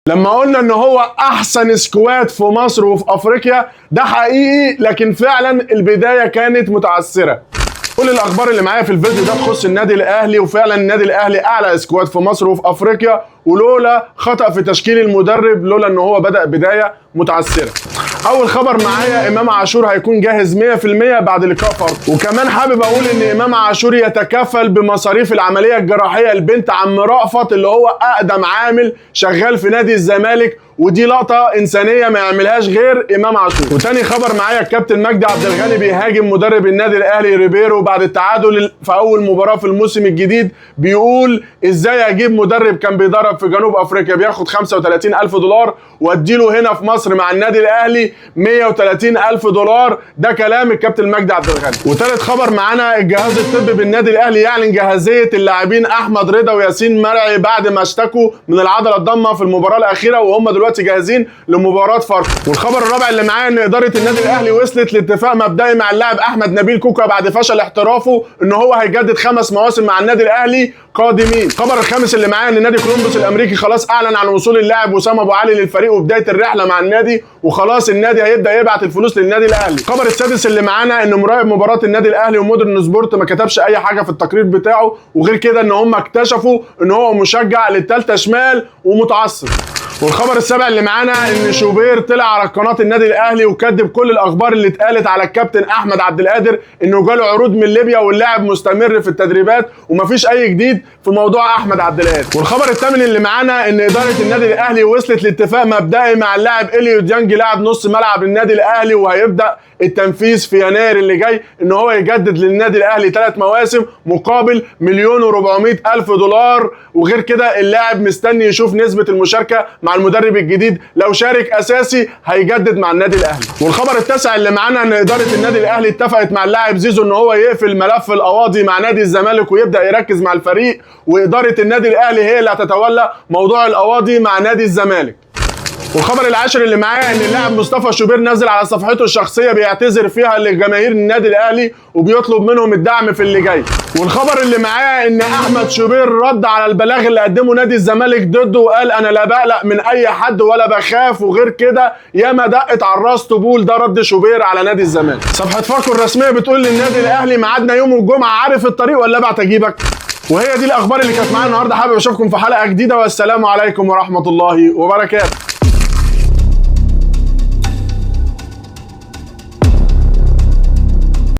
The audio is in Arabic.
لما قلنا ان هو احسن سكواد في مصر وفي افريقيا ده حقيقي، لكن فعلا البدايه كانت متعثره. كل الاخبار اللي معايا في الفيديو ده تخص النادي الاهلي، وفعلا النادي الاهلي اعلى سكواد في مصر وفي افريقيا، ولولا خطأ في تشكيل المدرب، لولا ان هو بدأ بدايه متعثره. اول خبر معايا، امام عاشور هيكون جاهز 100% بعد لقاء فاركو. وكمان حابب اقول ان امام عاشور يتكفل بمصاريف العمليه الجراحيه لبنت عم رأفت اللي هو اقدم عامل شغال في نادي الزمالك، ودي لقطه انسانيه ما يعملهاش غير امام عاشور. وتاني خبر معايا، الكابتن مجدي عبد الغني بيهاجم مدرب النادي الاهلي ريبيرو بعد التعادل في اول مباراه في الموسم الجديد. بيقول ازاي اجيب مدرب كان بيدرب في جنوب افريقيا بياخد 35,000 دولار واديله هنا في مصر مع النادي الاهلي 130,000 دولار؟ ده كلام الكابتن مجدي عبد الغني. وثالث خبر معانا، الجهاز الطبي بالنادي الاهلي يعلن جاهزيه اللاعبين احمد رضا وياسين مرعي بعد ما اشتكوا من العضله الضامه في المباراه الاخيره، وهم دلوقتي جاهزين لمباراه فاركو. والخبر الرابع اللي معايا، ان اداره النادي الاهلي وصلت لاتفاق مبدئي مع اللاعب احمد نبيل كوكا بعد فشل احترافه ان هو هيجدد 5 مواسم مع النادي الاهلي قادمين. الخبر الخامس اللي معايا، ان نادي كولومبوس الامريكي خلاص اعلن عن وصول اللاعب وسام ابو علي للفريق وبدايه الرحله مع النادي، وخلاص النادي هيبدا يبعت الفلوس للنادي الاهلي. الخبر السادس اللي معانا، ان مراقب مباراه النادي الاهلي ومودرن سبورت ما كتبش اي حاجه في التقرير بتاعه، وغير كده ان هم اكتشفوا ان هو مشجع للثالثه شمال ومتعصب. والخبر السابع اللي معانا، ان شوبير طلع على قناه النادي الاهلي وكذب كل الاخبار اللي اتقالت على الكابتن احمد عبد القادر انه جاله عروض من ليبيا واللاعب مستمر في التدريبات ومفيش اي جديد في موضوع احمد عبد القادر. والخبر الثامن اللي معانا، ان اداره النادي الاهلي وصلت لاتفاق مبدئي مع اللاعب اليو ديانج لاعب نص ملعب النادي الاهلي، وهيبدا التنفيذ في يناير اللي جاي ان هو يجدد للنادي الاهلي 3 مواسم مقابل 1,400,000 دولار. وغير كده اللاعب مستني يشوف نسبه المشاركه مع المدرب الجديد، لو شارك اساسي هيجدد مع النادي الاهلي. والخبر التاسع اللي معانا، ان اداره النادي الاهلي اتفقت مع اللاعب زيزو ان هو يقفل ملف القواضي مع نادي الزمالك ويبدا يركز مع الفريق، واداره النادي الاهلي هي اللي هتتولى موضوع القواضي مع نادي الزمالك. والخبر العاشر اللي معايا، ان اللاعب مصطفى شوبير نزل على صفحته الشخصيه بيعتذر فيها لجماهير النادي الاهلي وبيطلب منهم الدعم في اللي جاي. والخبر اللي معايا، ان احمد شوبير رد على البلاغ اللي قدمه نادي الزمالك ضده وقال انا لا بقلق من اي حد ولا بخاف، وغير كده ياما دقت على الراس طبول. ده رد شوبير على نادي الزمالك. صفحه فاركو الرسميه بتقول للنادي الاهلي ميعادنا يوم الجمعه، عارف الطريق ولا ابعت اجيبك؟ وهي دي الاخبار اللي كانت معايا النهارده. حابب اشوفكم في حلقه جديده، والسلام عليكم ورحمه الله وبركاته.